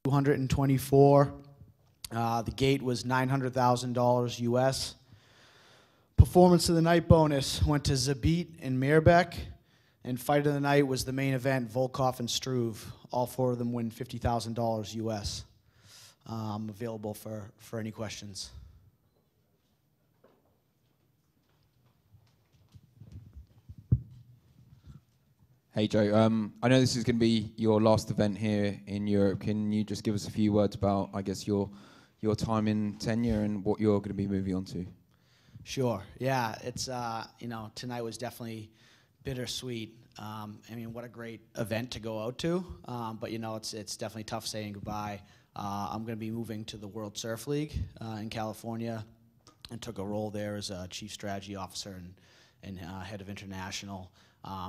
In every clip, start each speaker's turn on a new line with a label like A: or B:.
A: 224. The gate was $900,000 US. Performance of the night bonus went to Zabit and Mirbeck. And fight of the night was the main event, Volkov and Struve. All four of them win $50,000 US. Available for any questions.
B: Hey Joe, I know this is going to be your last event here in Europe. Can you just give us a few words about, I guess, your time in tenure and what you're going to be moving on to?
A: Sure. Yeah, it's you know, tonight was definitely bittersweet. I mean, what a great event to go out to. But you know, it's definitely tough saying goodbye. I'm going to be moving to the World Surf League in California, and took a role there as a chief strategy officer and head of international.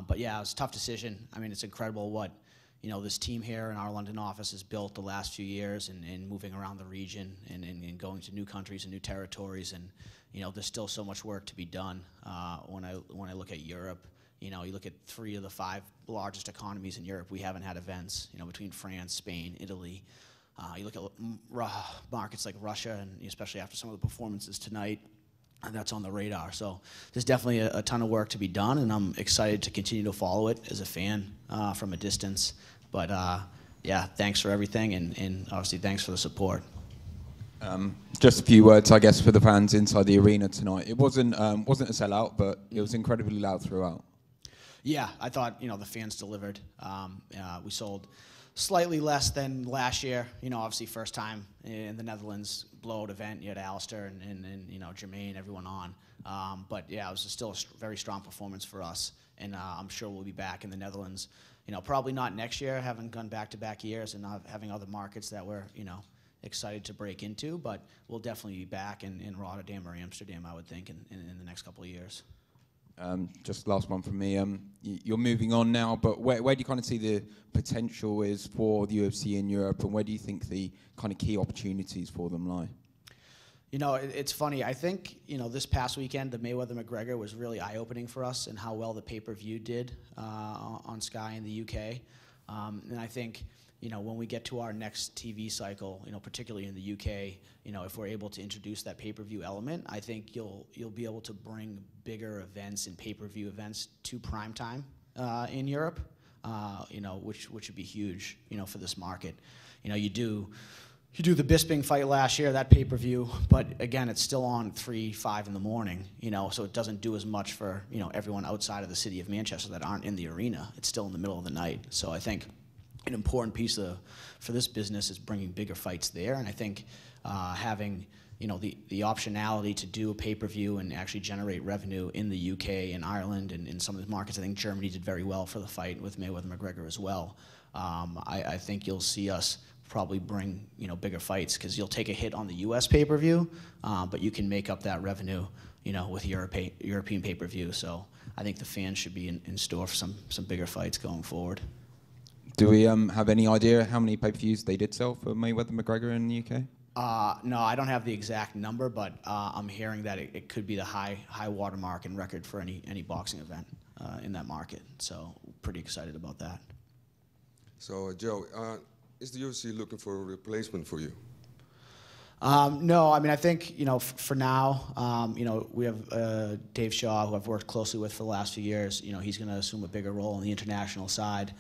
A: But yeah, it was a tough decision. I mean, it's incredible what, you know, this team here in our London office has built the last few years, and moving around the region and going to new countries and new territories. And you know, there's still so much work to be done. When I look at Europe, you know, you look at 3 of the 5 largest economies in Europe, we haven't had events. You know, between France, Spain, Italy. You look at markets like Russia, and especially after some of the performances tonight. And that's on the radar. So there's definitely a ton of work to be done, and I'm excited to continue to follow it as a fan from a distance. But yeah, thanks for everything, and obviously thanks for the support.
B: Just a few words, I guess, for the fans inside the arena tonight. It wasn't a sellout, but it was incredibly loud throughout. Yeah,
A: I thought, you know, the fans delivered. We sold slightly less than last year. You know, obviously first time in the Netherlands, blowout event. You had Alistair and you know, Jermaine, everyone on. But yeah, it was still a very strong performance for us, and I'm sure we'll be back in the Netherlands. You know, probably not next year, having gone back-to-back years and not having other markets that we're, you know, excited to break into. But we'll definitely be back in Rotterdam or Amsterdam, I would think, in the next couple of years.
B: Just last one from me. You're moving on now, but where do you kind of see the potential is for the UFC in Europe, and where do you think the kind of key opportunities for them lie?
A: You know, it's funny. I think, you know, this past weekend, the Mayweather-McGregor was really eye-opening for us, and how well the pay-per-view did on Sky in the UK. And I think, you know, when we get to our next TV cycle, you know, particularly in the UK, you know, if we're able to introduce that pay-per-view element, I think you'll be able to bring bigger events and pay-per-view events to primetime in Europe, you know, which would be huge, you know, for this market. You know, you do the Bisping fight last year, that pay-per-view, but again, it's still on 3, 5 in the morning, you know, so it doesn't do as much for, you know, everyone outside of the city of Manchester that aren't in the arena. It's still in the middle of the night. So I think an important piece for this business is bringing bigger fights there, and I think having, you know, the optionality to do a pay-per-view and actually generate revenue in the UK and Ireland and in some of the markets. I think Germany did very well for the fight with Mayweather-McGregor as well. I think you'll see us probably bring, you know, bigger fights, because you'll take a hit on the US pay-per-view, but you can make up that revenue, you know, with European pay-per-view. So I think the fans should be in store for some bigger fights going forward.
B: Do we have any idea how many pay-per-views they did sell for Mayweather-McGregor in the UK?
A: No, I don't have the exact number, but I'm hearing that it could be the high watermark and record for any boxing event in that market. So pretty excited about that.
C: So Joe, is the UFC looking for a replacement for you?
A: No, I mean, I think, you know, for now, you know, we have Dave Shaw, who I've worked closely with for the last few years. You know, he's going to assume a bigger role on the international side.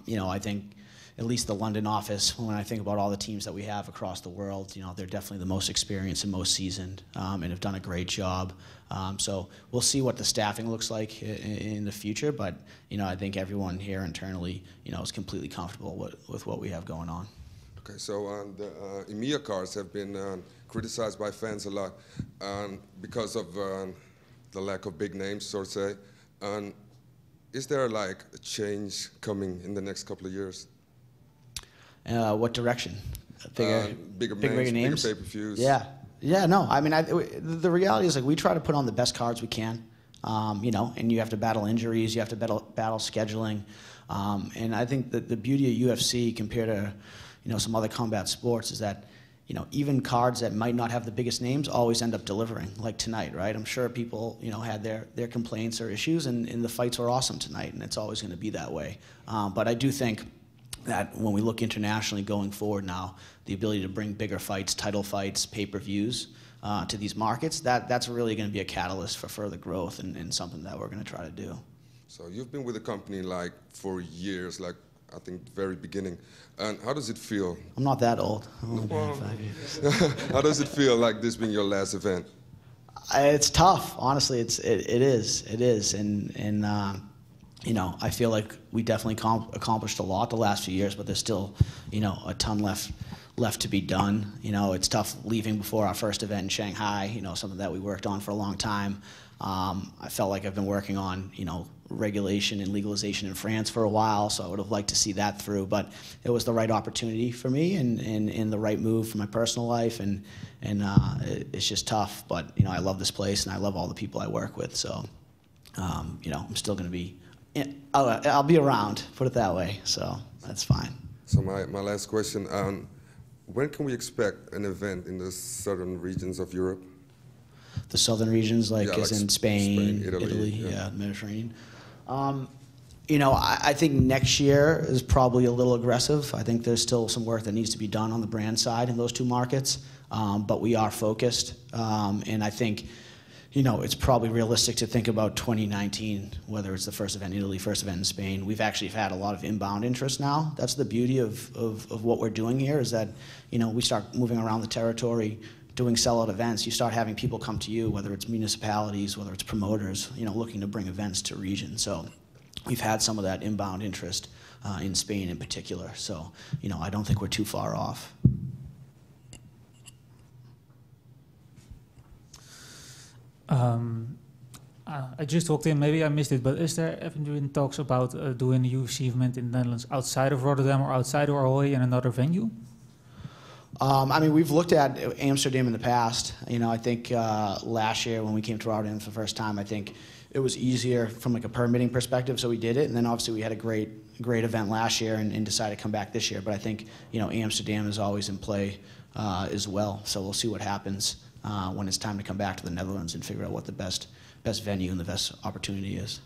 A: You know, I think at least the London office, when I think about all the teams that we have across the world, you know, they're definitely the most experienced and most seasoned, and have done a great job. So we'll see what the staffing looks like in the future, but, you know, I think everyone here internally, you know, is completely comfortable with what we have going on.
C: Okay, so the EMEA cards have been criticized by fans a lot because of the lack of big names, so to say. Is there like a change coming in the next couple of years?
A: What direction? Bigger names?
C: Bigger pay-per-views?
A: Yeah, no, I mean, the reality is, like, we try to put on the best cards we can, you know, and you have to battle injuries, you have to battle scheduling, and I think that the beauty of UFC compared to, you know, some other combat sports is that, you know, even cards that might not have the biggest names always end up delivering, like tonight, right? I'm sure people, you know, had their complaints or issues, and the fights were awesome tonight, and it's always going to be that way. But I do think, that when we look internationally going forward now, the ability to bring bigger fights, title fights, pay-per-views to these markets, that's really going to be a catalyst for further growth and something that we're going to try to do.
C: So you've been with the company like for years, like I think very beginning. And how does it feel?
A: I'm not that old. I'm only
C: Well,
A: 5 years.
C: how does it feel like this being your last event?
A: It's tough, honestly. It is, and you know, I feel like we definitely accomplished a lot the last few years, but there's still, you know, a ton left to be done. You know, it's tough leaving before our first event in Shanghai. You know, something that we worked on for a long time. I felt like I've been working on, you know, regulation and legalization in France for a while, so I would have liked to see that through. But it was the right opportunity for me and the right move for my personal life, and it's just tough. But you know, I love this place and I love all the people I work with. So you know, I'm still going to be. I'll be around. Put it that way. So that's fine.
C: So my last question: when can we expect an event in the southern regions of Europe?
A: The southern regions, like
C: Yeah,
A: as
C: like
A: in Spain, Italy, yeah, Mediterranean. You know, I think next year is probably a little aggressive. I think there's still some work that needs to be done on the brand side in those two markets, but we are focused. And I think, you know, it's probably realistic to think about 2019, whether it's the first event in Italy, first event in Spain. We've actually had a lot of inbound interest now. That's the beauty of what we're doing here, is that, you know, we start moving around the territory, doing sellout events. You start having people come to you, whether it's municipalities, whether it's promoters, you know, looking to bring events to region. So we've had some of that inbound interest in Spain in particular. So, you know, I don't think we're too far off.
D: I just walked in, maybe I missed it, but is there ever been talks about doing a UFC event in the Netherlands outside of Rotterdam or outside of Ahoy in another venue?
A: I mean, we've looked at Amsterdam in the past. You know, I think last year when we came to Rotterdam for the first time, I think it was easier from like a permitting perspective, so we did it. And then obviously we had a great event last year and decided to come back this year. But I think, you know, Amsterdam is always in play as well. So we'll see what happens when it's time to come back to the Netherlands and figure out what the best venue and the best opportunity is.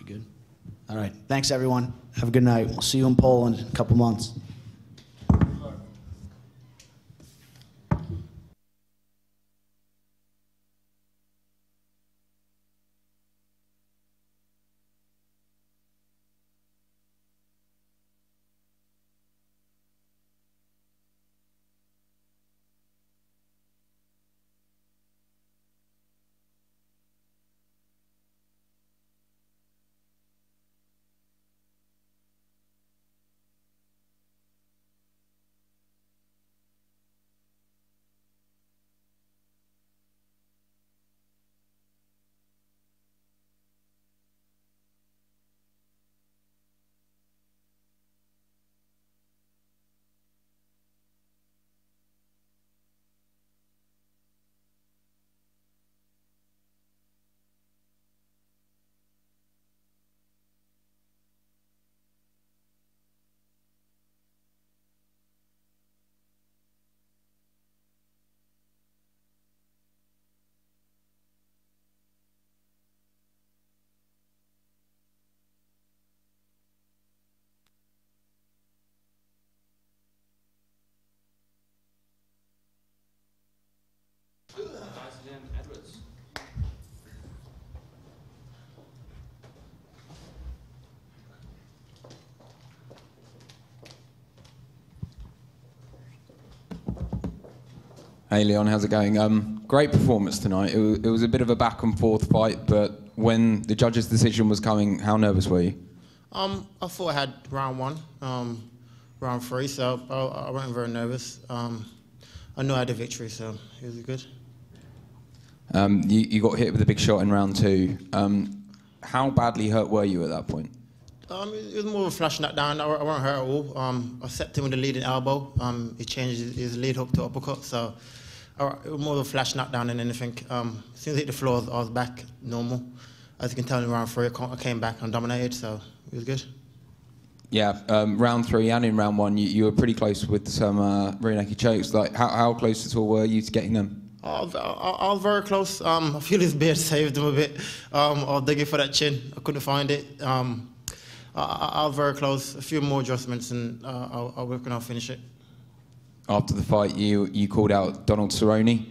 A: Good. All right. Thanks, everyone. Have a good night. We'll see you in Poland in a couple months.
B: Hey Leon, how's it going? Great performance tonight. It was a bit of a back and forth fight, but when the judge's decision was coming, how nervous were you?
E: I thought I had round one, round three, so I wasn't very nervous. I knew I had a victory, so it was good.
B: You got hit with a big shot in round two. How badly hurt were you at that point?
E: It was more of a flash knockdown. I wasn't hurt at all. I stepped in with a leading elbow. He changed his lead hook to uppercut, so it was more of a flash knockdown than anything. As soon as I hit the floor, I was back normal. As you can tell in round three, I came back and dominated, so it was good.
B: Yeah, round three and in round one, you were pretty close with some rear naked chokes. Like, how close at all were you to getting them?
E: I was very close. I feel his beard saved him a bit. I was digging for that chin. I couldn't find it. I was very close. A few more adjustments, and I'll work and I'll finish it.
B: After the fight, you called out Donald Cerrone.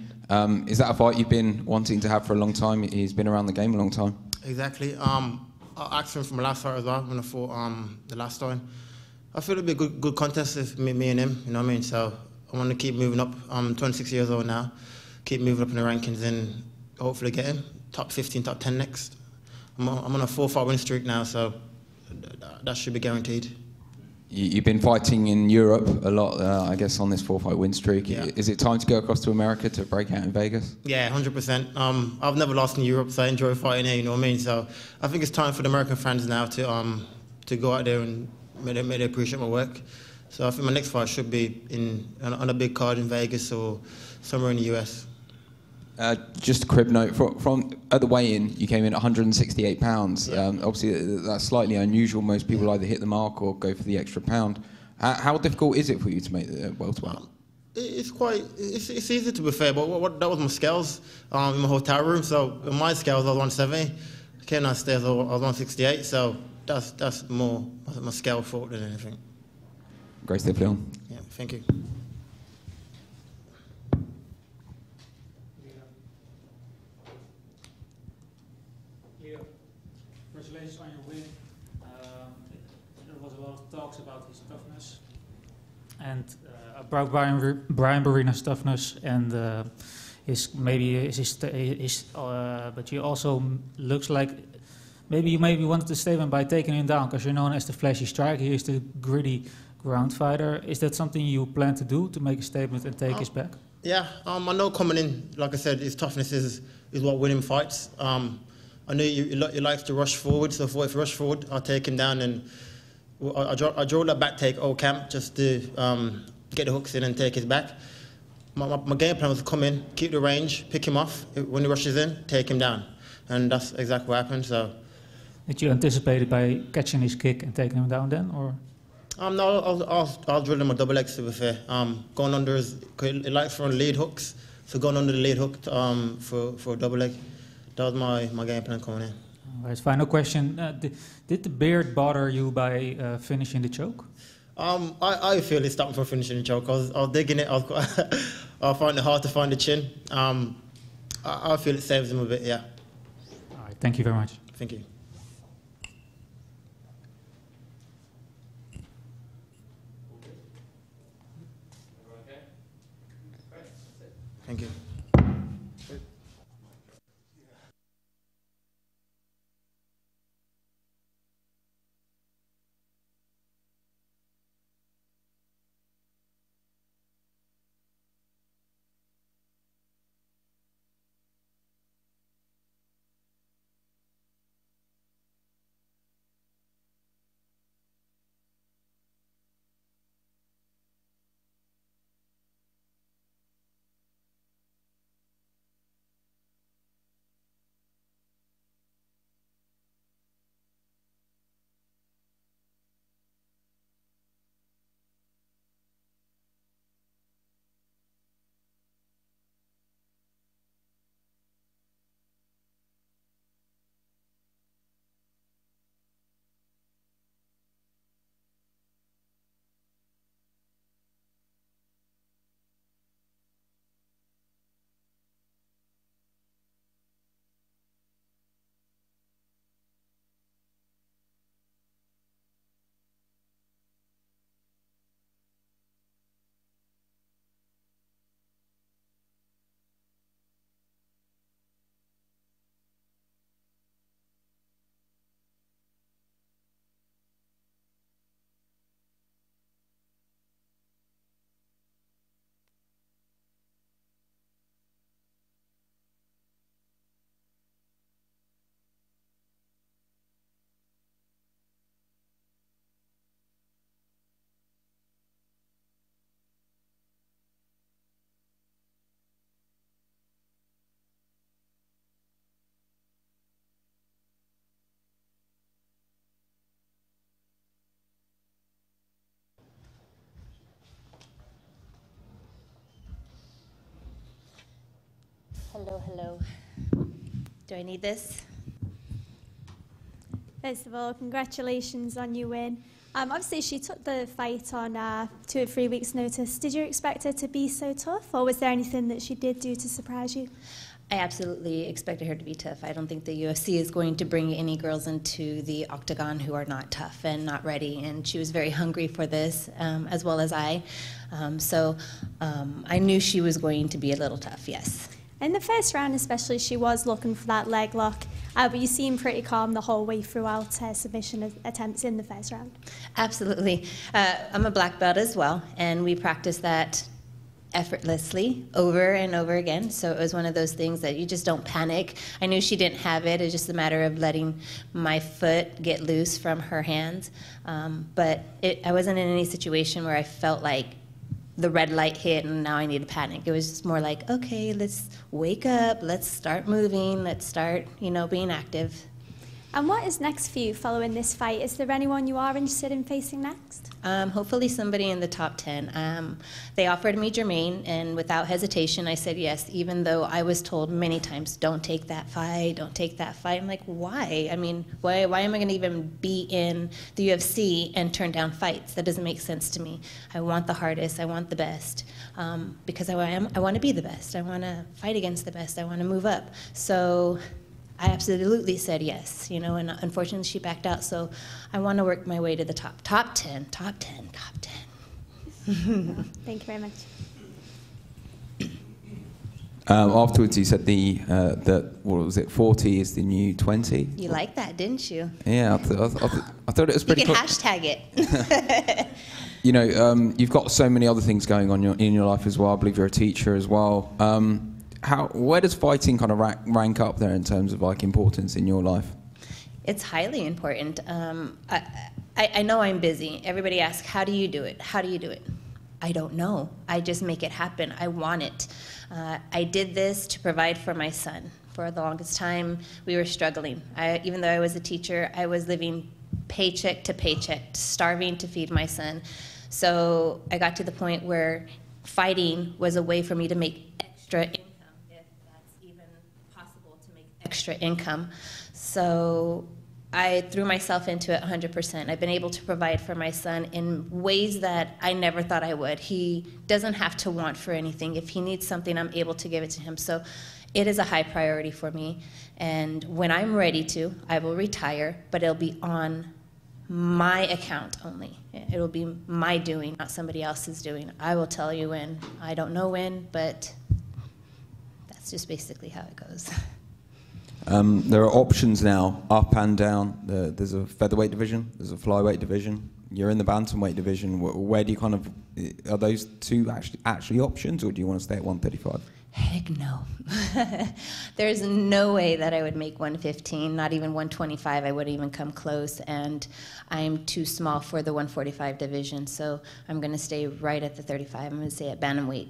B: Is that a fight you've been wanting to have for a long time? He's been around the game a long time.
E: Exactly. I asked him from my last fight as well when I fought the last time. I feel it'll be a good contest with me and him. You know what I mean? So I want to keep moving up. I'm 26 years old now. Keep moving up in the rankings and hopefully get him top 15, top 10 next. I'm on a 4-fight win streak now, so that should be guaranteed.
B: You've been fighting in Europe a lot, I guess, on this 4-fight win streak.
E: Yeah.
B: Is it time to go across to America to break out in Vegas?
E: Yeah, 100%. I've never lost in Europe, so I enjoy fighting here, you know what I mean? So I think it's time for the American fans now to go out there and make them appreciate my work. So I think my next fight should be on a big card in Vegas or somewhere in the US.
B: Just a crib note, from at the weigh-in, you came in at 168 pounds.
E: Yeah.
B: Obviously, that's slightly unusual. Most people either hit the mark or go for the extra pound. How difficult is it for you to make the welterweight?
E: It's easy to be fair, but that was my scales in my hotel room. So in my scales, I was 170. Came downstairs, I was 168. So that's more my scale fault than anything.
B: Great stuff, Leon.
E: Yeah, thank you.
D: Leo, congratulations on your win. There was a lot of talks about his toughness and about Brian Barina's toughness and but you also looks like maybe you wanted to statement by taking him down because you're known as the flashy striker. He is the gritty ground fighter. Is that something you plan to do to make a statement and take his back?
E: Yeah, I know coming in, like I said, his toughness is what winning fights. I know he likes to rush forward, so if he rush forward, I'll take him down and I draw that back take all camp just to get the hooks in and take his back. My game plan was to come in, keep the range, pick him off. When he rushes in, take him down. And that's exactly what happened. So.
D: Did you anticipate it by catching his kick and taking him down then, or?
E: No, I'll drill him a double leg, to be fair. Going under he likes throwing lead hooks, so going under the lead hook for a double leg. That was my game plan coming in.
D: All right, final question. Did the beard bother you by finishing the choke?
E: I feel it stopped me from finishing the choke. I was digging it. I find it hard to find the chin. I feel it saves him a bit, yeah.
D: All right, thank you very much.
E: Thank you. Thank you.
F: Hello, hello. Do I need this?
G: First of all, congratulations on your win. Obviously, she took the fight on 2 or 3 weeks' notice. Did you expect her to be so tough, or was there anything that she did do to surprise you?
F: I absolutely expected her to be tough. I don't think the UFC is going to bring any girls into the octagon who are not tough and not ready. And she was very hungry for this, as well as I. So I knew she was going to be a little tough, yes.
G: In the first round especially, she was looking for that leg lock, but you seemed pretty calm the whole way throughout her submission attempts in the first round.
F: Absolutely. I'm a black belt as well, and we practice that effortlessly over and over again. So it was one of those things that you just don't panic. I knew she didn't have it. It's just a matter of letting my foot get loose from her hands. But I wasn't in any situation where I felt like the red light hit and now I need to panic. It was just more like, okay, let's wake up, let's start moving, let's start, being active.
G: And what is next for you following this fight? Is there anyone you are interested in facing next?
F: Hopefully somebody in the top 10. They offered me Jermaine, and without hesitation, I said yes, even though I was told many times, don't take that fight, don't take that fight. I'm like, why? I mean, why am I going to even be in the UFC and turn down fights? That doesn't make sense to me. I want the hardest, I want the best, because I want to be the best. I want to fight against the best. I want to move up. So I absolutely said yes, and unfortunately she backed out, so I want to work my way to the top 10.
G: Thank you very much.
B: Afterwards, you said that, what was it, 40 is the new 20?
F: You like that, didn't you?
B: Yeah, I thought it was pretty
F: You can
B: cool.
F: hashtag it.
B: You've got so many other things going on in your life as well. I believe you're a teacher as well. Where does fighting kind of rank up there in terms of importance in your life?
F: It's highly important. I know I'm busy. Everybody asks, how do you do it? How do you do it? I don't know. I just make it happen. I want it. I did this to provide for my son. For the longest time, we were struggling. Even though I was a teacher, I was living paycheck to paycheck, starving to feed my son. So I got to the point where fighting was a way for me to make extra income, if that's even possible to make extra income. So I threw myself into it 100%. I've been able to provide for my son in ways that I never thought I would. He doesn't have to want for anything. If he needs something, I'm able to give it to him. So it is a high priority for me. And when I'm ready to, I will retire, but it'll be on my account only. It'll be my doing, not somebody else's doing. I will tell you when. I don't know when, but that's just basically how it goes.
B: There are options now, up and down. There's a featherweight division, there's a flyweight division. You're in the bantamweight division. Where do you are those two actually options, or do you want to stay at 135?
F: Heck no. There's no way that I would make 115, not even 125. I wouldn't even come close, and I'm too small for the 145 division, so I'm going to stay right at the 35. I'm going to stay at bantamweight.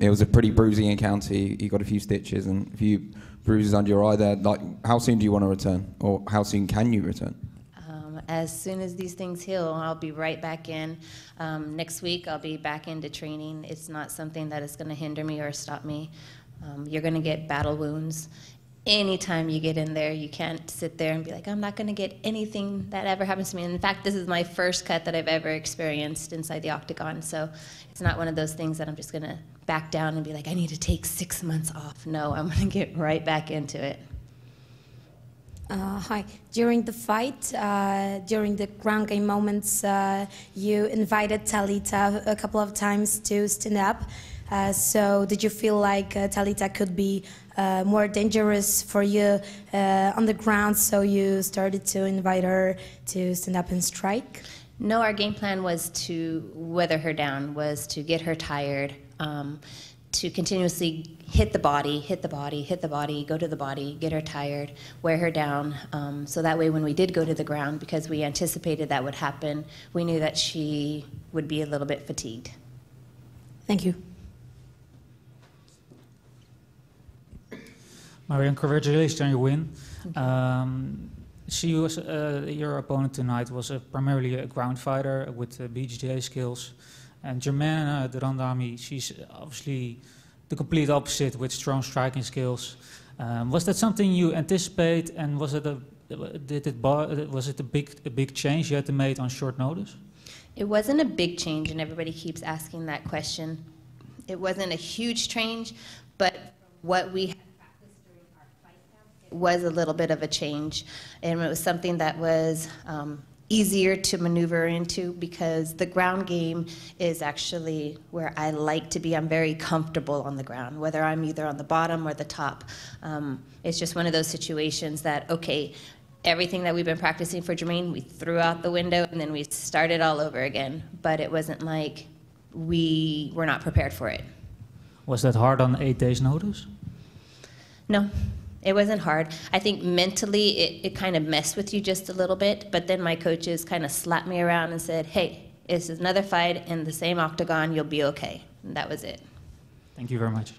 B: It was a pretty bruising encounter. You got a few stitches and a few bruises under your eye there. How soon do you want to return, or how soon can you return?
F: As soon as these things heal, I'll be right back in. Next week, I'll be back into training. It's not something that is going to hinder me or stop me. You're going to get battle wounds. Anytime you get in there, you can't sit there and be like, I'm not going to get anything that ever happens to me. And in fact, this is my first cut that I've ever experienced inside the octagon. So it's not one of those things that I'm just going to back down and be like, I need to take 6 months off. No, I'm going to get right back into it.
H: Hi. During the fight, during the ground game moments, you invited Talita a couple of times to stand up. So did you feel like Talita could be more dangerous for you on the ground, so you started to invite her to stand up and strike?
F: No, our game plan was to weather her down, was to get her tired, to continuously hit the body, go to the body, get her tired, wear her down, so that way when we did go to the ground, because we anticipated that would happen, we knew that she would be a little bit fatigued.
H: Thank you.
D: Marianne, congratulations on your win. She was your opponent tonight was primarily a ground fighter with BJJ skills, and Germaine de Randami, she's obviously the complete opposite with strong striking skills. Was that something you anticipate, and was it a big change you had to make on short notice?
F: It wasn't a big change, and everybody keeps asking that question. It wasn't a huge change, but what we had practiced during our fight camp, it was a little bit of a change, and it was something that was easier to maneuver into because the ground game is actually where I like to be. I'm very comfortable on the ground, whether I'm either on the bottom or the top. It's just one of those situations that, okay, everything that we've been practicing for Jermaine, we threw out the window and then we started all over again. But it wasn't like we were not prepared for it.
D: Was that hard on 8 days' notice?
F: No. It wasn't hard. I think mentally it kind of messed with you just a little bit, but then my coaches kind of slapped me around and said, hey, it's another fight in the same octagon, you'll be okay. And that was it.
D: Thank you very much.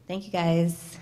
F: Thank you, guys.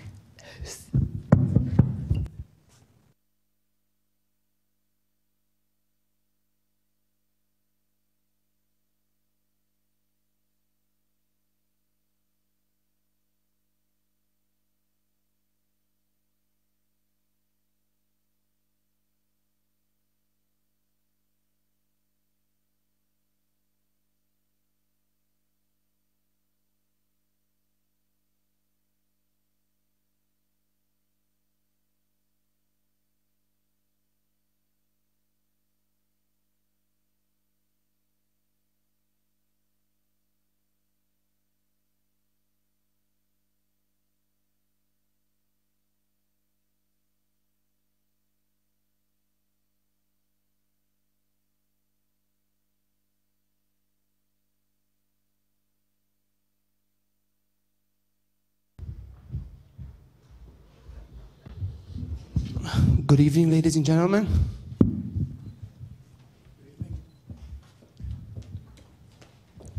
I: Good evening, ladies and gentlemen.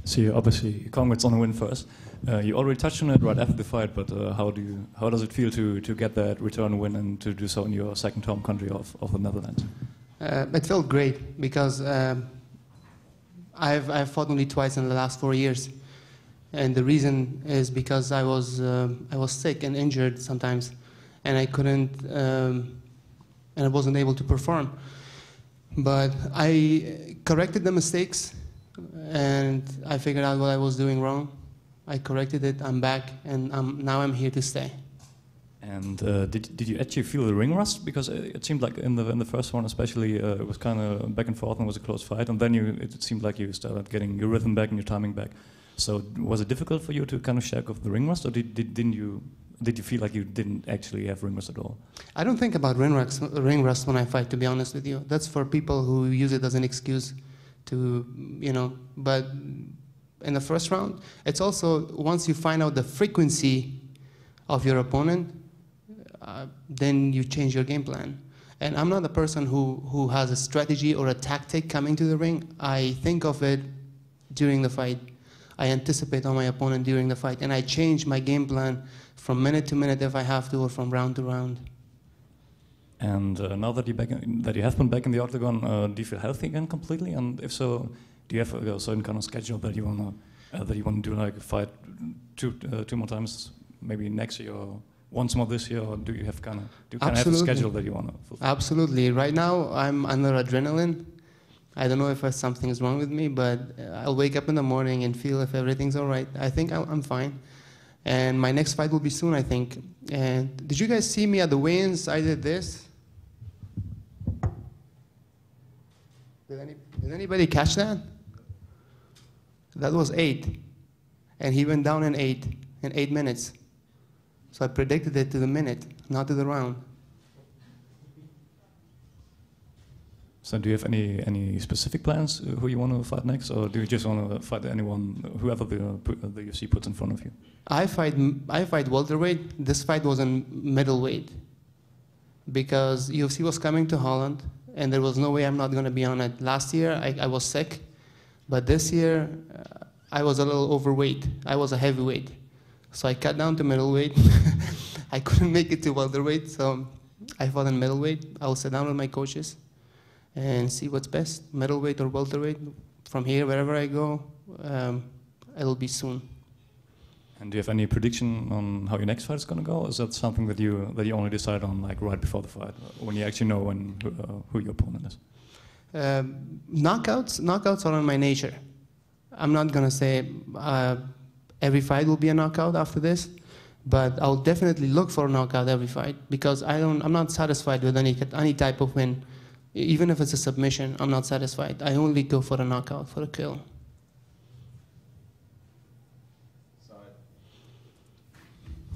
J: So obviously, congrats on the win first. You already touched on it right after the fight, but how does it feel to get that return win and to do so in your second home country of the Netherlands?
I: It felt great because I've fought only twice in the last 4 years, and the reason is because I was sick and injured sometimes, and I couldn't and I wasn't able to perform. But I corrected the mistakes, and I figured out what I was doing wrong. I corrected it, I'm back, and now I'm here to stay.
J: And did you actually feel the ring rust? Because it seemed like in the first one especially, it was kind of back and forth and was a close fight, and then it seemed like you started getting your rhythm back and your timing back. So was it difficult for you to kind of shake off the ring rust, or did you feel like you didn't actually have ring rust at all?
I: I don't think about ring rust when I fight, to be honest with you. That's for people who use it as an excuse to, but in the first round, it's also, once you find out the frequency of your opponent, then you change your game plan. And I'm not a person who has a strategy or a tactic coming to the ring. I think of it during the fight. I anticipate on my opponent during the fight, and I change my game plan from minute to minute if I have to, or from round to round.
J: And now that you have been back in the octagon, do you feel healthy again completely? And if so, do you have a certain kind of schedule that you want to do, like a fight two more times, maybe next year, or once more this year, or do you have have a schedule that you want to fulfill?
I: Absolutely. Right now, I'm under adrenaline. I don't know if something's wrong with me, but I'll wake up in the morning and feel if everything's all right. I think I'm fine. And my next fight will be soon, I think. And did you guys see me at the weigh-ins? I did this. Did anybody catch that? That was 8. And he went down in 8 minutes. So I predicted it to the minute, not to the round.
J: So do you have any specific plans who you want to fight next, or do you just want to fight anyone, whoever the UFC puts in front of you?
I: I fight welterweight. This fight was in middleweight because UFC was coming to Holland, and there was no way I'm not going to be on it. Last year I was sick, but this year I was a little overweight. I was a heavyweight, so I cut down to middleweight. I couldn't make it to welterweight, so I fought in middleweight. I'll sit down with my coaches and see what's best, middleweight or welterweight. from here, wherever I go, it'll be soon.
J: And do you have any prediction on how your next fight is going to go? Is that something that you only decide on like right before the fight, when you actually know who your opponent is?
I: Knockouts are on my nature. I'm not gonna say every fight will be a knockout after this, but I'll definitely look for a knockout every fight because I'm not satisfied with any type of win. Even if it's a submission, I'm not satisfied. I only go for a knockout, for a kill.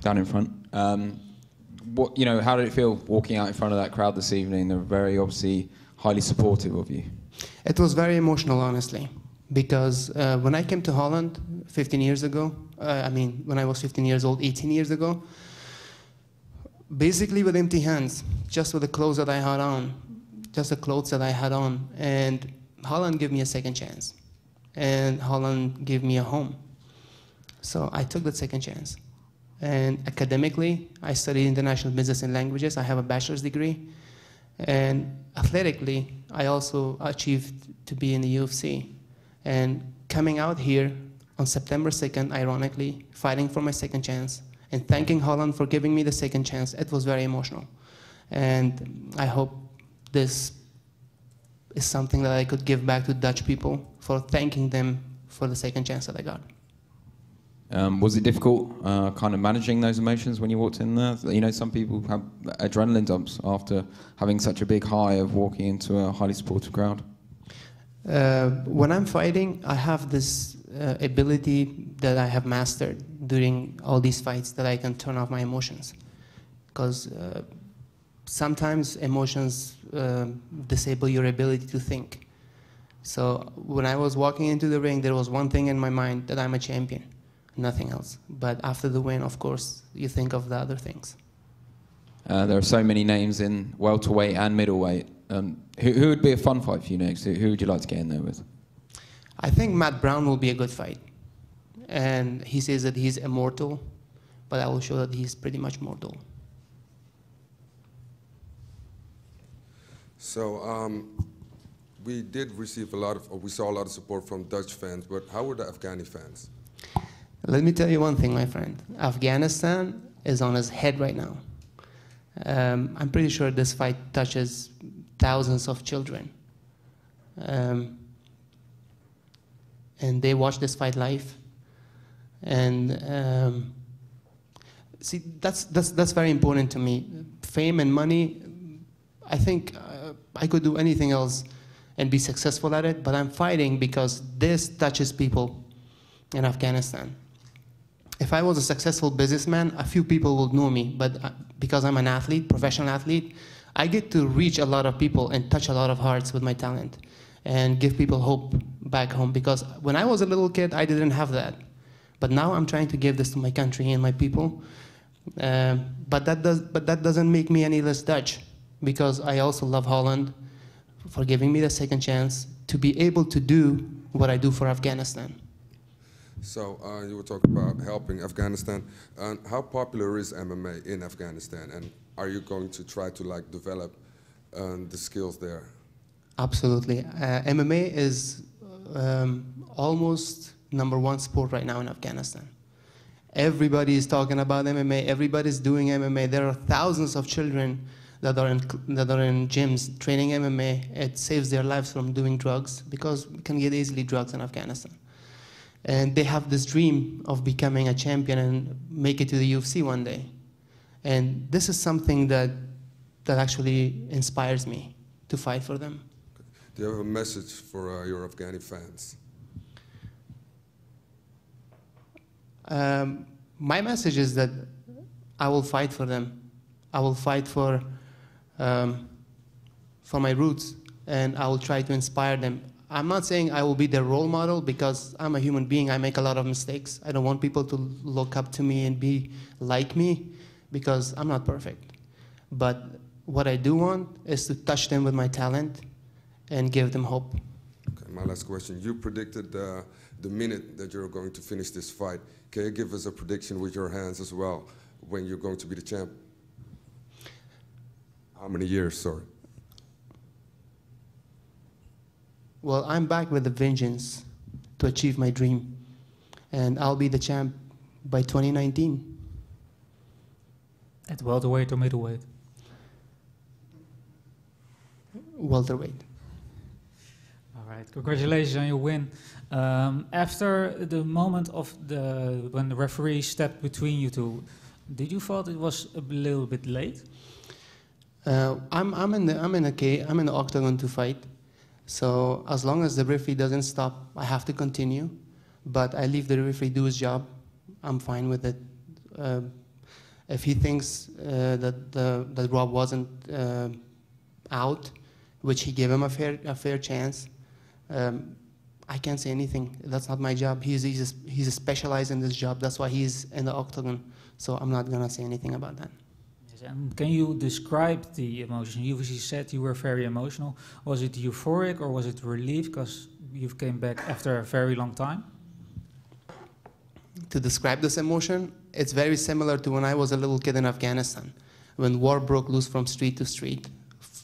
B: Down in front. How did it feel walking out in front of that crowd this evening? They're very obviously highly supportive of you.
I: It was very emotional, honestly, because when I came to Holland 15 years ago, when I was 15 years old, 18 years ago, basically with empty hands, just with the clothes that I had on, and Holland gave me a second chance, and Holland gave me a home. So I took that second chance. And academically, I studied international business and languages. I have a bachelor's degree. And athletically, I also achieved to be in the UFC. And coming out here on September 2nd, ironically, fighting for my second chance, and thanking Holland for giving me the second chance, it was very emotional. And I hope this is something that I could give back to Dutch people for thanking them for the second chance that I got.
B: Was it difficult kind of managing those emotions when you walked in there? You know, some people have adrenaline dumps after having such a big high of walking into a highly supportive crowd.
I: When I'm fighting, I have this ability that I have mastered during all these fights that I can turn off my emotions. Because sometimes emotions disable your ability to think. So when I was walking into the ring, there was one thing in my mind, that I'm a champion. Nothing else. But after the win, of course, you think of the other things.
B: There are so many names in welterweight and middleweight. Who would be a fun fight for you next? Who would you like to get in there with?
I: I think Matt Brown will be a good fight. And he says that he's immortal, but I will show that he's pretty much mortal.
C: So we did receive we saw a lot of support from Dutch fans, but how were the Afghani fans?
I: Let me tell you one thing, my friend. Afghanistan is on his head right now. I'm pretty sure this fight touches thousands of children. And they watch this fight live. And see, that's very important to me. Fame and money, I think I could do anything else and be successful at it, but I'm fighting because this touches people in Afghanistan. If I was a successful businessman, a few people would know me, but because I'm an athlete, professional athlete, I get to reach a lot of people and touch a lot of hearts with my talent and give people hope back home. Because when I was a little kid, I didn't have that. But now I'm trying to give this to my country and my people. But that doesn't make me any less Dutch, because I also love Holland for giving me the second chance to be able to do what I do for Afghanistan.
C: So you were talking about helping Afghanistan. How popular is MMA in Afghanistan, and are you going to try to develop the skills there?
I: Absolutely. MMA is almost #1 sport right now in Afghanistan. Everybody is talking about MMA. Everybody's doing MMA. There are thousands of children that are in gyms training MMA. It saves their lives from doing drugs, because we can get easily drugs in Afghanistan. And they have this dream of becoming a champion and make it to the UFC one day. And this is something that actually inspires me to fight for them.
C: Do you have a message for your Afghani fans?
I: My message is that I will fight for them. I will fight for my roots, and I will try to inspire them. I'm not saying I will be their role model, because I'm a human being. I make a lot of mistakes. I don't want people to look up to me and be like me, because I'm not perfect. But what I do want is to touch them with my talent and give them hope.
C: Okay, my last question. You predicted the minute that you're going to finish this fight. Can you give us a prediction with your hands as well, when you're going to be the champ? How many years, sorry?
I: Well, I'm back with a vengeance to achieve my dream. And I'll be the champ by 2019.
D: At welterweight or middleweight?
I: Welterweight.
D: All right, congratulations on your win. After the moment of when the referee stepped between you two, did you thought it was a little bit late?
I: I'm in the octagon to fight. So as long as the referee doesn't stop, I have to continue. But I leave the referee do his job. I'm fine with it. If he thinks that Rob wasn't out, which he gave him a fair chance, I can't say anything. That's not my job. He's specialized in this job. That's why he's in the octagon. So I'm not gonna say anything about that.
D: Yes, and can you describe the emotion? You obviously said you were very emotional. Was it euphoric or was it relief because you came back after a very long time?
I: To describe this emotion, it's very similar to when I was a little kid in Afghanistan, when war broke loose from street to street,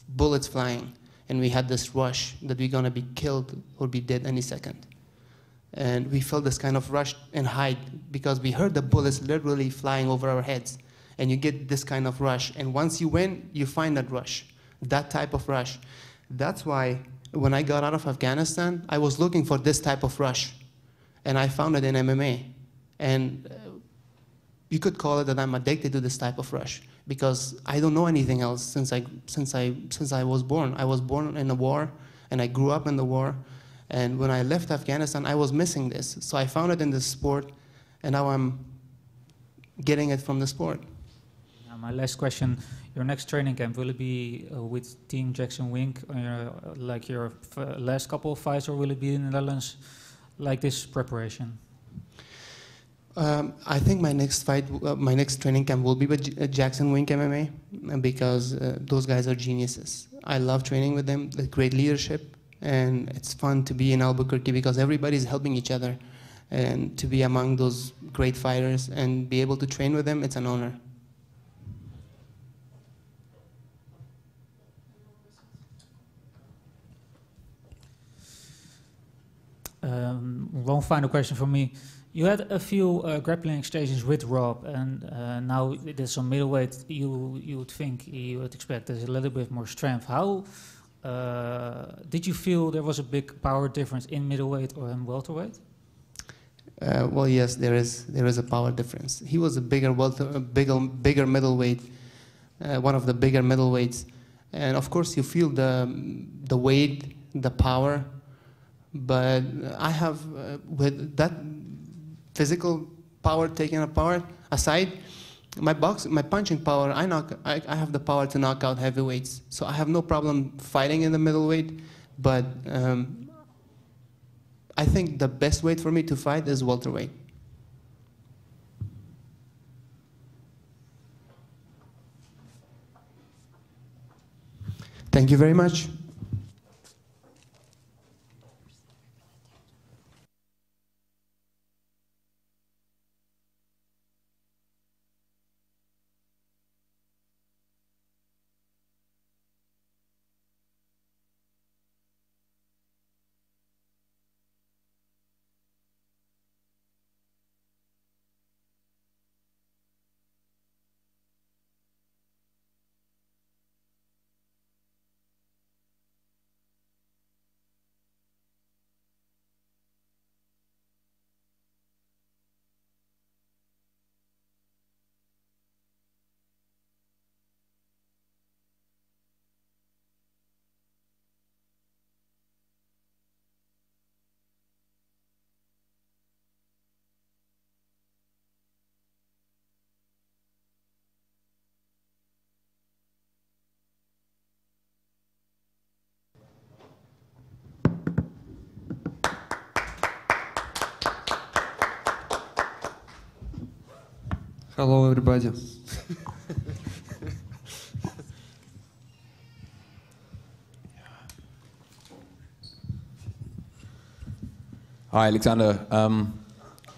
I: bullets flying, and we had this rush that we're gonna be killed or be dead any second. And we felt this kind of rush and hide because we heard the bullets literally flying over our heads. And you get this kind of rush. And once you win, you find that rush, that type of rush. That's why when I got out of Afghanistan, I was looking for this type of rush. And I found it in MMA. And you could call it that I'm addicted to this type of rush because I don't know anything else since I was born. I was born in a war and I grew up in the war. And when I left Afghanistan, I was missing this. So I found it in this sport, and now I'm getting it from the sport.
D: Now my last question, your next training camp, will it be with Team Jackson Wink, like your last couple of fights, or will it be in the Netherlands like this preparation?
I: I think my next fight, my next training camp will be with Jackson Wink MMA because those guys are geniuses. I love training with them, the great leadership. And it's fun to be in Albuquerque because everybody's helping each other. And to be among those great fighters and be able to train with them, it's an honor.
D: One final question from me. You had a few grappling exchanges with Rob, and now there's some middleweight. You would think you would expect there's a little bit more strength. How did you feel there was a big power difference in middleweight or in welterweight?
I: Well, yes, there is a power difference. He was a bigger middleweight, one of the bigger middleweights, and of course you feel the weight, the power. But I have with that physical power taken aside, my punching power, I have the power to knock out heavyweights. So I have no problem fighting in the middleweight, but I think the best weight for me to fight is welterweight. Thank you very much.
K: Hello, everybody.
B: Hi, Alexander.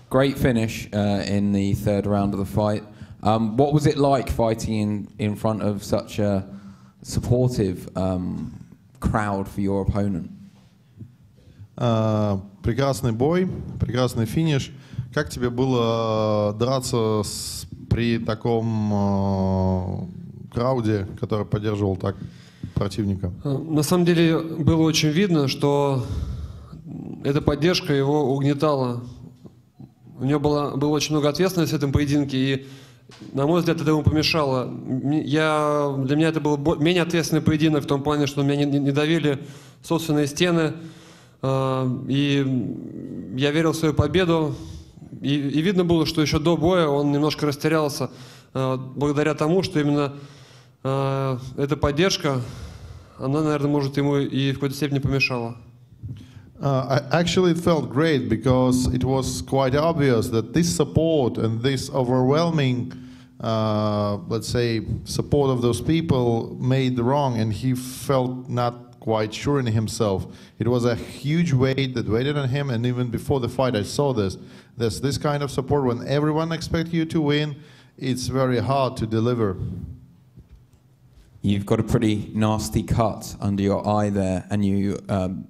B: Great finish in the third round of the fight. What was it like fighting in front of such a supportive crowd for your opponent?
L: Прекрасный бой, прекрасный финиш. Как тебе было драться при таком крауде, который поддерживал так противника?
K: На самом деле было очень видно, что эта поддержка его угнетала. У него было очень много ответственности в этом поединке, и, на мой взгляд, это ему помешало. Для меня это был менее ответственный поединок в том плане, что меня не давили собственные стены, и я верил в свою победу. И видно было, что еще до боя он немножко растерялся, благодаря тому, что именно эта поддержка, она, наверное, может, ему и в какой-то степени помешала.
L: Actually, it felt great because it was quite obvious that this support and this overwhelming, let's say, support of those people made wrong, and he felt not quite sure in himself. It was a huge weight that waited on him, and even before the fight, I saw this. There's this kind of support when everyone expects you to win. It's very hard to deliver.
B: You've got a pretty nasty cut under your eye there, and you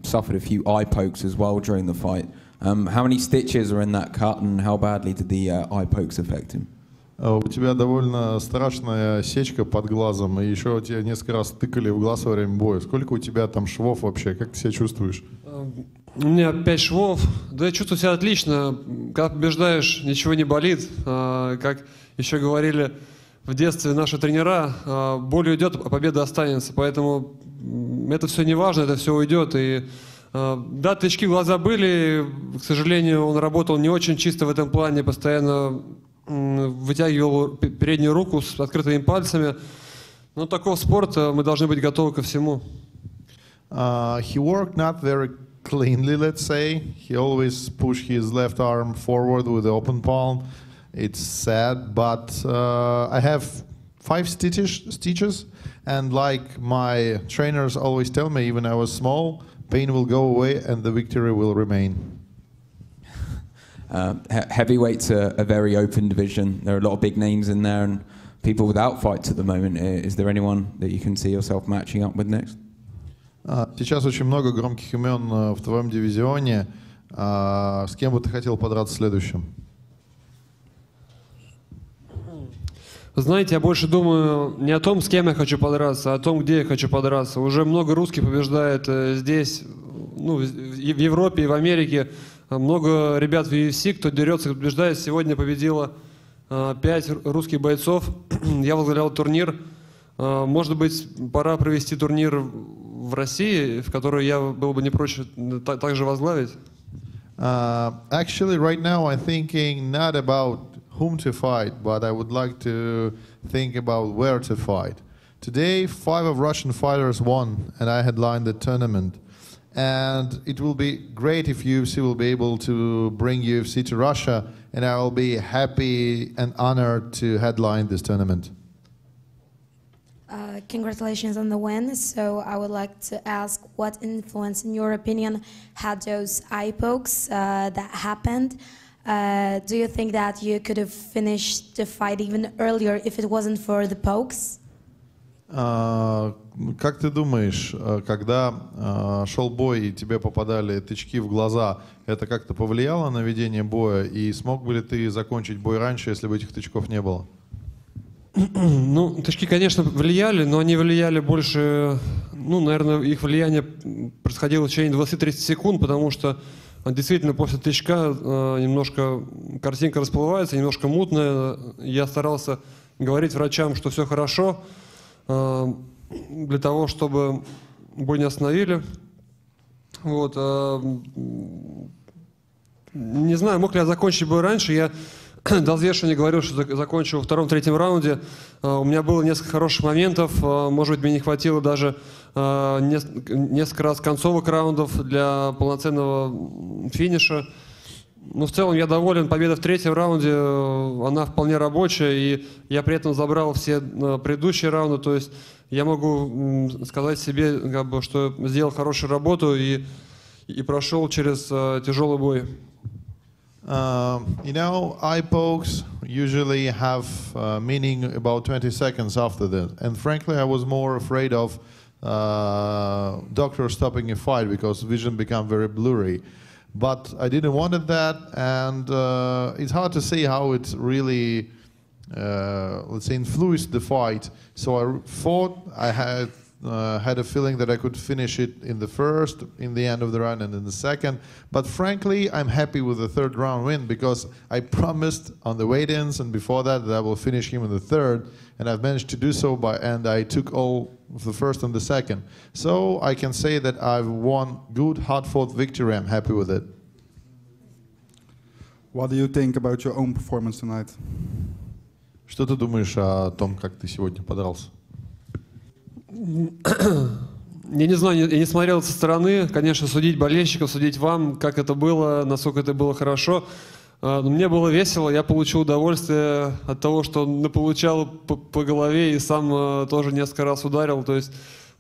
B: suffered a few eye pokes as well during the fight. How many stitches are in that cut, and how badly did the eye pokes affect him?
L: У тебя довольно страшная сечка под глазом, и еще тебя несколько раз тыкали в глаз во время боя. Сколько у тебя там швов вообще? Как ты себя чувствуешь?
K: У меня 5 швов. Да я чувствую себя отлично. Когда побеждаешь, ничего не болит. Как еще говорили в детстве наши тренера, боль уйдет, а победа останется. Поэтому это все не важно, это все уйдет. И да, тычки в глаза были. К сожалению, он работал не очень чисто в этом плане, постоянно вытягивал переднюю руку с открытыми пальцами. Но таков спорт, мы должны быть готовы ко всему.
L: He worked not very cleanly, let's say. He always pushed his left arm forward with the open palm. It's sad, but I have 5 stitches, and like my trainers always tell me, even when I was small, pain will go away and the victory will remain.
B: Heavyweight's a very open division. There are a lot of big names in there and people without fights at the moment. Is there anyone that you can see yourself matching up with next?
L: Сейчас очень много громких имен в твоем дивизионе. С кем бы ты хотел подраться следующим?
K: Знаете, я больше думаю не о том, с кем я хочу подраться, а о том, где я хочу подраться. Уже много русских побеждает здесь, ну, в Европе и в Америке. Много ребят в UFC, кто дерется, кто побеждает. Сегодня победило 5 русских бойцов. Я возглавлял турнир. Может быть, пора провести турнир в России, в который я был бы не прочь также возглавить?
L: Actually, right now I'm thinking not about whom to fight, but I would like to think about where to fight. Today, 5 of Russian fighters won, and I headlined the tournament. And it will be great if UFC will be able to bring UFC to Russia, and I will be happy and honored to headline this tournament.
H: Congratulations on the win. So I would like to ask, what influence, in your opinion, had those eye pokes that happened? Do you think that you could have finished the fight even earlier if it wasn't for the pokes?
L: Как ты думаешь, когда шел бой и тебе попадали тычки в глаза, это как-то повлияло на ведение боя? И смог бы ли ты закончить бой раньше, если бы этих тычков не было?
K: Ну, тычки, конечно, влияли, но они влияли больше, ну, наверное, их влияние происходило в течение 20-30 секунд, потому что действительно после тычка немножко картинка расплывается, немножко мутная. Я старался говорить врачам, что все хорошо, для того, чтобы бой не остановили. Вот. Не знаю, мог ли я закончить бой раньше. Я до взвешивания говорил, что закончу во 2-3 раунде. У меня было несколько хороших моментов. Может быть, мне не хватило даже несколько раз концовых раундов для полноценного финиша. Но в целом я доволен. Победа в 3-м раунде, она вполне рабочая. И я при этом забрал все предыдущие раунды. То есть я могу сказать себе, как бы, что сделал хорошую работу и прошел через тяжелый бой.
L: You know, eye pokes usually have meaning about 20 seconds after that. And frankly, I was more afraid of doctor stopping a fight because vision became very blurry. But I didn't want that, and it's hard to say how it really, let's say, influenced the fight. So I thought I had a feeling that I could finish it in the first, in the end of the round, and in the second. But frankly, I'm happy with the third round win because I promised on the weigh-ins and before that I will finish him in the third, and I've managed to do so and I took all of the first and the second. So I can say that I've won good, hard-fought victory. I'm happy with it.
M: What do you think about your own performance tonight?
L: Что ты думаешь о том, как ты сегодня подрался?
K: Я не знаю, я не смотрел со стороны. Конечно, судить болельщиков, судить вам, как это было, насколько это было хорошо. Но мне было весело, я получил удовольствие от того, что получал по голове и сам тоже несколько раз ударил. То есть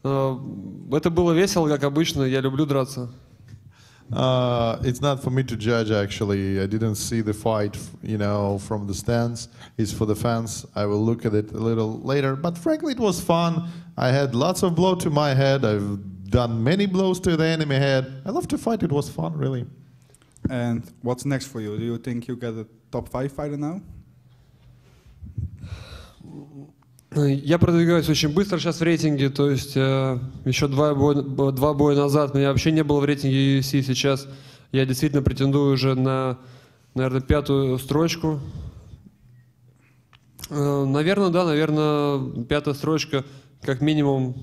K: это было весело, как обычно. Я люблю драться.
L: It's not for me to judge, actually. I didn't see the fight, from the stands. It's for the fans. I will look at it a little later. But frankly, it was fun. I had lots of blows to my head. I've done many blows to the enemy head. I love to fight. It was fun, really.
M: And what's next for you? Do you think you get a top 5 fighter now?
K: Я продвигаюсь очень быстро сейчас в рейтинге, то есть еще два боя назад меня вообще не было в рейтинге UFC, сейчас я действительно претендую уже на, наверное, 5-ю строчку. Наверное, да, наверное, 5-я строчка как минимум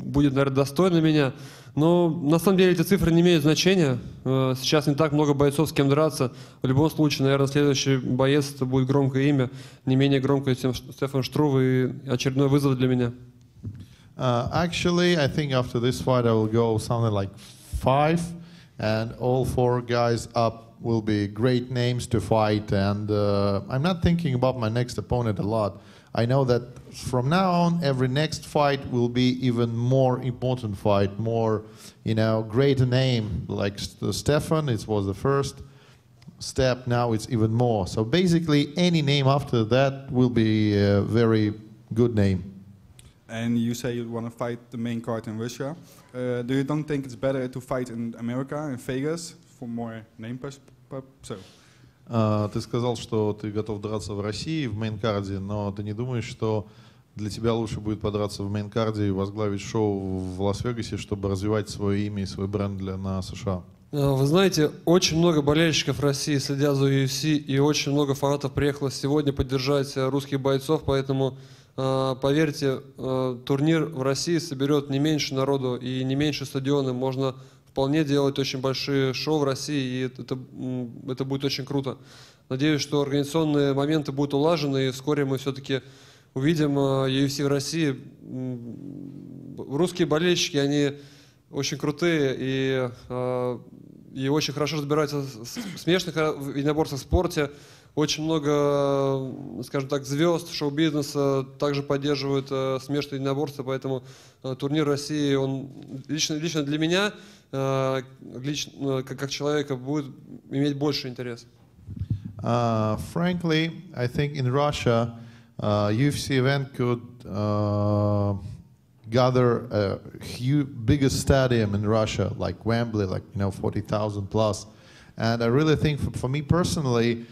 K: будет, наверное, достойна меня. Но на самом деле эти цифры не имеют значения. Сейчас не так много бойцов, с кем драться. В любом случае, наверное, следующий боец это будет громкое имя, не менее громкое, чем Стефан Штруве, и очередной вызов для меня.
L: Actually, I think after this fight I will go something like 5, and all 4 guys up will be great names to fight. And I'm not thinking about my next opponent a lot. I know that from now on, every next fight will be even more important fight, more, greater name. Like Stefan, it was the first step. Now it's even more. So basically, any name after that will be a very good name.
M: And you say you want to fight the main card in Russia. Do you don't think it's better to fight in America, in Vegas, for more name so?
L: Ты сказал, что ты готов драться в России, в мейн-карде, но ты не думаешь, что для тебя лучше будет подраться в мейн-карде и возглавить шоу в Лас-Вегасе, чтобы развивать свое имя и свой бренд на США?
K: Вы знаете, очень много болельщиков России следят за UFC, и очень много фанатов приехало сегодня поддержать русских бойцов, поэтому, поверьте, турнир в России соберет не меньше народу и не меньше стадионы. Можно вполне делать очень большие шоу в России, и это будет очень круто. Надеюсь, что организационные моменты будут улажены, и вскоре мы все-таки увидим UFC в России. Русские болельщики, они очень крутые и очень хорошо разбираются в смешанных единоборствах в спорте. Очень много, скажем так, звезд шоу-бизнеса также поддерживают смешанные единоборства, поэтому турнир России, он лично для меня, как человека, будет иметь больше интерес.
L: Frankly, I think in Russia, UFC event could gather a biggest stadium in Russia, like Wembley, 40,000 plus. And I really think, for me personally,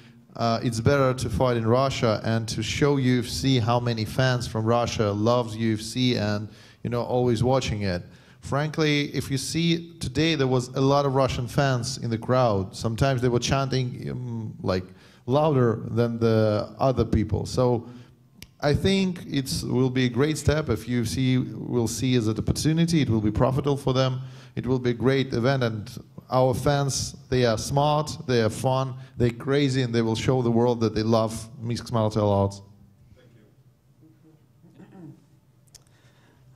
L: it's better to fight in Russia and to show UFC how many fans from Russia loves UFC and always watching it. Frankly, if you see today, there was a lot of Russian fans in the crowd. Sometimes they were chanting louder than the other people. So I think it will be a great step if UFC will see as an opportunity. It will be profitable for them. It will be a great event, and our fans, they are smart, they are fun, they're crazy, and they will show the world that they love mixed martial arts.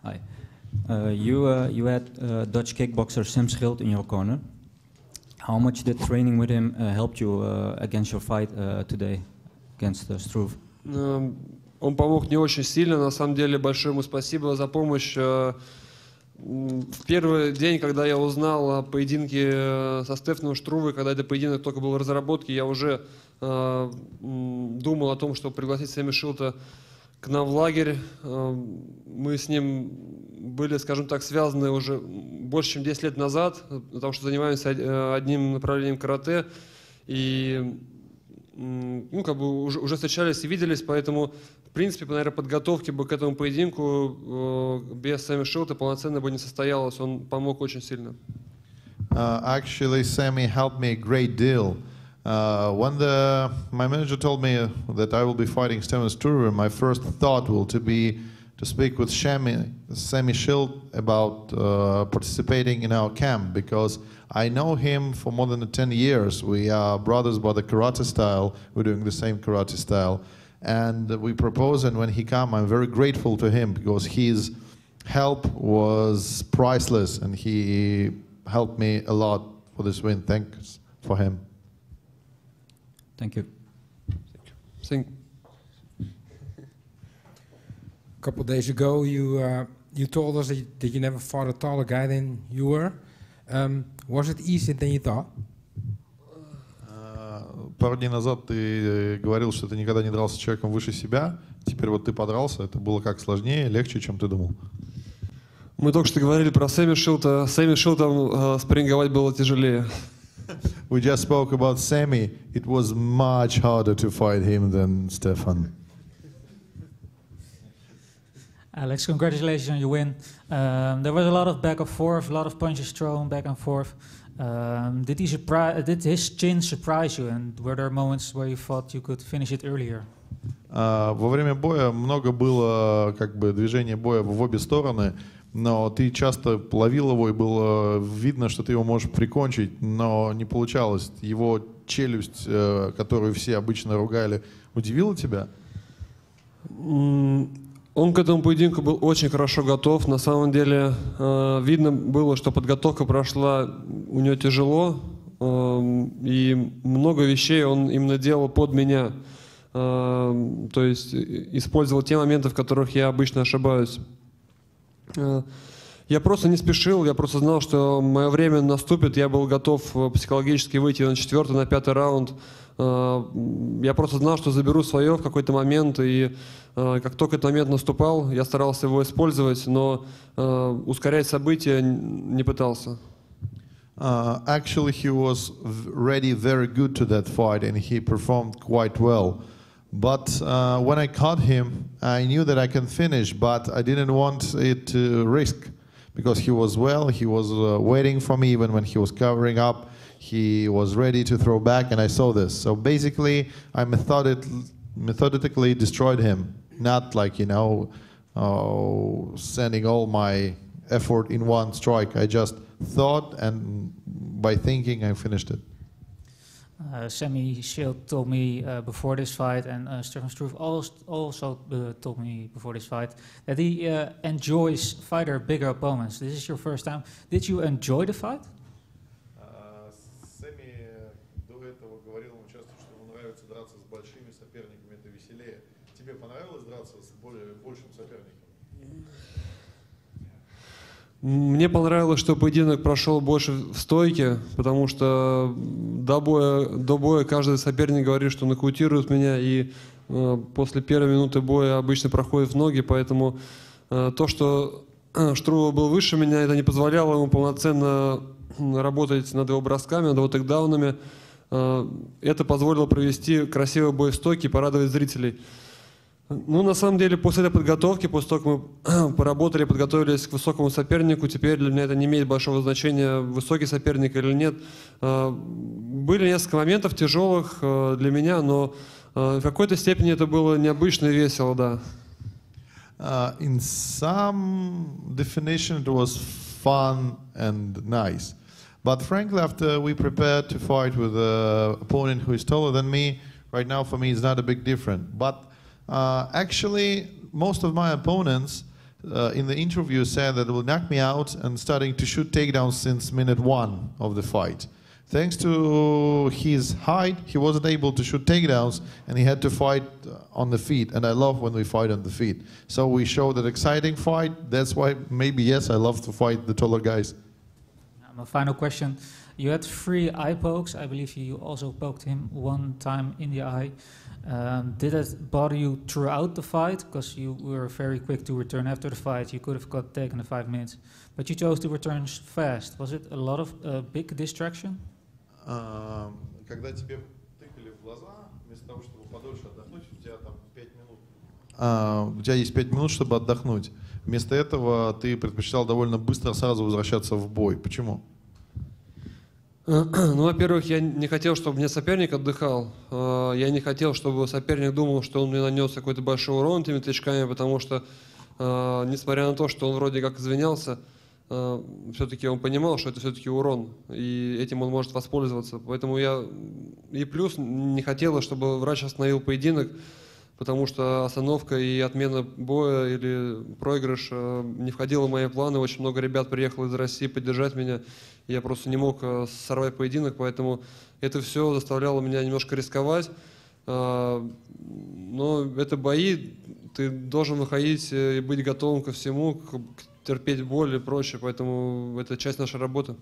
N: Hi. You had Dutch kickboxer Sim Schild in your corner. How much did training with him helped you against your fight today against Struve?
K: Он помог не очень сильно, на самом деле большое ему спасибо за помощь. В первый день, когда я узнал о поединке со Стефаном Штруве, когда этот поединок только был в разработке, я уже думал о том, чтобы пригласить Сэма Шилда к нам в лагерь. Мы с ним были, скажем так, связаны уже больше, чем 10 лет назад, потому что занимаемся одним направлением карате. И ну, как бы уже встречались и виделись, поэтому, в принципе, наверное, подготовки бы к этому поединку без Сэмми Шилта полноценно бы не состоялось. Он помог очень сильно.
L: Actually, Sammy helped me a great deal. When my manager told me that I will be fighting Steven Struve, my first thought will be to speak with Sammy Schild about participating in our camp, because I know him for more than 10 years. We are brothers by the karate style. We're doing the same karate style. And we propose, and when he came, I'm very grateful to him because his help was priceless and he helped me a lot for this win. Thanks for him.
N: Thank you.
K: Thank you.
O: A couple of days ago, you told us that you never fought a taller guy than you were. Was it easier than you thought?
L: Пару дней назад ты говорил, что ты никогда не дрался с человеком выше себя. Теперь вот ты подрался. Это было как сложнее, легче, чем ты думал?
K: Мы только что говорили про Сэмми Шилта. Сэмми Шилтом спарринговать было тяжелее.
L: We just spoke about Sammy. It was much harder to fight him than Stefan.
D: Alex, congratulations on your win. There was a lot of back and forth, a lot of punches thrown back and forth. Did his chin surprise you? And were there moments where you thought you could finish it earlier?
L: Во время боя много было как бы движения боя в обе стороны, но ты часто ловил его, и было видно, что ты его можешь прикончить, но не получалось. Его челюсть, которую все обычно ругали, удивила тебя?
K: Он к этому поединку был очень хорошо готов. На самом деле видно было, что подготовка прошла у него тяжело, и много вещей он именно делал под меня. То есть использовал те моменты, в которых я обычно ошибаюсь. Я просто не спешил, я просто знал, что мое время наступит. Я был готов психологически выйти на 4-й, на 5-й раунд. Я просто знал, что заберу свое в какой-то момент, и как только этот момент наступал, я старался его использовать, но ускорять события не пытался.
L: Actually, he was ready very good to that fight, and he performed quite well. But when I caught him, I knew that I can finish, but I didn't want it to risk, because he was waiting for me even when he was covering up. He was ready to throw back, and I saw this. So basically, I methodically destroyed him, not like, sending all my effort in one strike. I just thought, and by thinking, I finished it.
D: Sammy Schild told me before this fight, and Stefan Struve also told me before this fight, that he enjoys fighter bigger opponents. This is your first time. Did you enjoy the fight?
L: Сэмми до этого говорил ему часто, что ему нравится драться с большими соперниками, это веселее. Тебе понравилось драться с большим соперником?
K: Мне понравилось, что поединок прошел больше в стойке, потому что до боя каждый соперник говорит, что нокаутирует меня, и после первой минуты боя обычно проходит в ноги, поэтому то, что Штрува был выше меня, это не позволяло ему полноценно работать над его бросками, над его тейкдаунами. Это позволило провести красивый бой в стойке и порадовать зрителей. Ну, на самом деле, после этой подготовки, после того, как мы поработали, подготовились к высокому сопернику, теперь для меня это не имеет большого значения, высокий соперник или нет. Были несколько моментов тяжелых для меня, но в какой-то степени это было необычно и весело, да.
L: In some definition, it was fun and nice. But frankly, after we prepared to fight with an opponent who is taller than me, right now for me it's not a big difference. But actually, most of my opponents in the interview said that they will knock me out and starting to shoot takedowns since minute 1 of the fight. Thanks to his height, he wasn't able to shoot takedowns and he had to fight on the feet. And I love when we fight on the feet. So we showed an exciting fight. That's why maybe, yes, I love to fight the taller guys.
D: My final question. You had 3 eye pokes. I believe you also poked him 1 time in the eye. Did that bother you throughout the fight? Because you were very quick to return after the fight. You could have taken the 5 minutes, but you chose to return fast. Was it a lot of big distraction?
L: Когда тебе тыкали в глаза, вместо того, чтобы подольше отдохнуть, у тебя там 5 минут. У тебя есть 5 минут, чтобы отдохнуть. Вместо этого ты предпочитал довольно быстро сразу возвращаться в бой. Почему?
K: Ну, во-первых, я не хотел, чтобы мне соперник отдыхал. Я не хотел, чтобы соперник думал, что он мне нанес какой-то большой урон этими тычками, потому что, несмотря на то, что он вроде как извинялся, все-таки он понимал, что это все-таки урон, и этим он может воспользоваться. Поэтому я и плюс не хотел, чтобы врач остановил поединок, потому что остановка и отмена боя или проигрыш не входило в мои планы. Очень много ребят приехало из России поддержать меня. Я просто не мог сорвать поединок, поэтому это все заставляло меня немножко рисковать. Но это бои, ты должен выходить и быть готовым ко всему, терпеть боль и прочее, поэтому это часть нашей работы.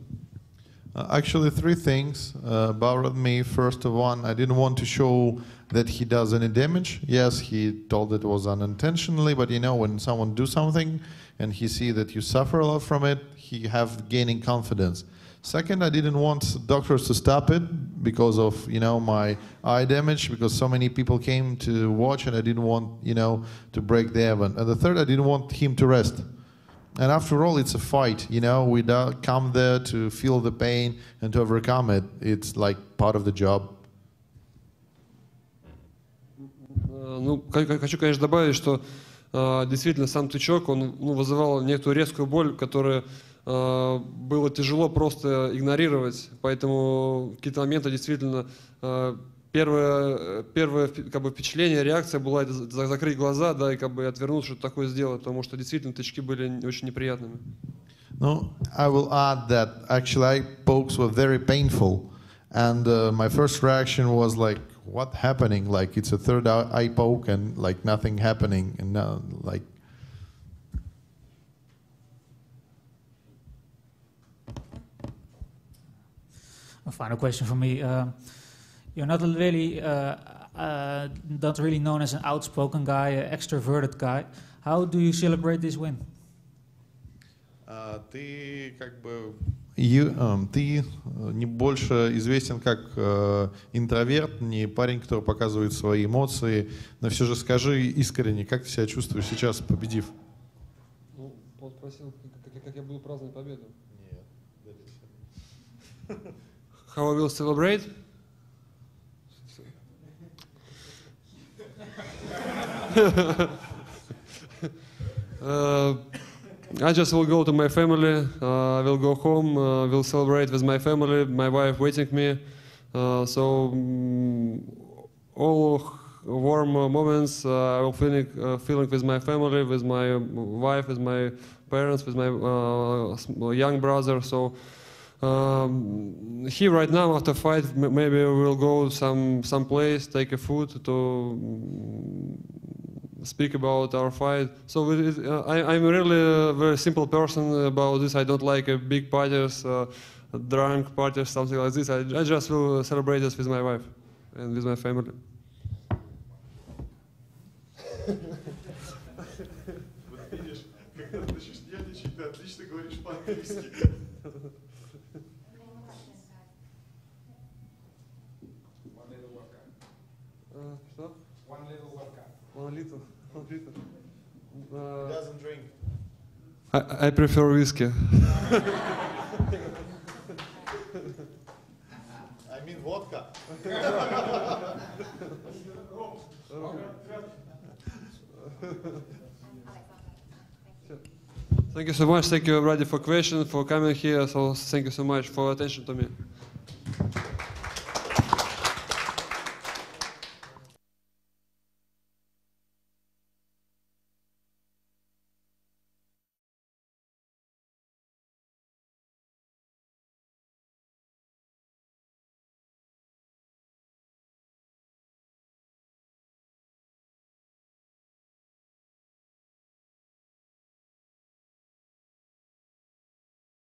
L: Actually, 3 things bothered me. First of all, I didn't want to show that he does any damage. Yes, he told it was unintentionally, but you know, when someone do something and he see that you suffer a lot from it, he have gaining confidence. Second, I didn't want doctors to stop it because of, you know, my eye damage, because so many people came to watch and I didn't want, you know, to break the event. And the third, I didn't want him to rest. And after all, it's a fight, you know, we come there to feel the pain and to overcome it. It's like part of the job.
K: Ну, хочу, конечно, добавить, что действительно сам тычок, он вызывал некую резкую боль, которая было тяжело просто игнорировать, поэтому в какие-то моменты действительно первое как бы впечатление, реакция была это закрыть глаза, да, и как бы отвернуться, что-то такое сделать, потому что действительно тычки были очень неприятными.
L: No, I will add that actually eye pokes were very painful, and my first reaction was like, what happening? Like it's a third eye poke and like nothing happening, and like.
D: A final question for me. You're not really known as an outspoken guy, an extroverted guy. How do you celebrate this win?
L: Ты как бы ты не больше известен как интроверт, не парень, который показывает свои эмоции, но все же скажи искренне, как ты себя чувствуешь сейчас, победив?
K: Ну, Пол спросил, как я буду праздновать победу. Нет. How I will celebrate? I just will go to my family. I will go home. Will celebrate with my family. My wife waiting me. All warm moments I will feeling with my family, with my wife, with my parents, with my young brother. So. Here right now after fight maybe we'll go some place, take a food to speak about our fight. So I'm really a very simple person about this. I don't like big parties, drunk parties, something like this. I just will celebrate this with my wife and with my family. One little. He
L: doesn't drink.
K: I prefer whiskey.
L: I mean vodka.
K: Thank you so much. Thank you, everybody, for questions, for coming here. So thank you so much for attention to me.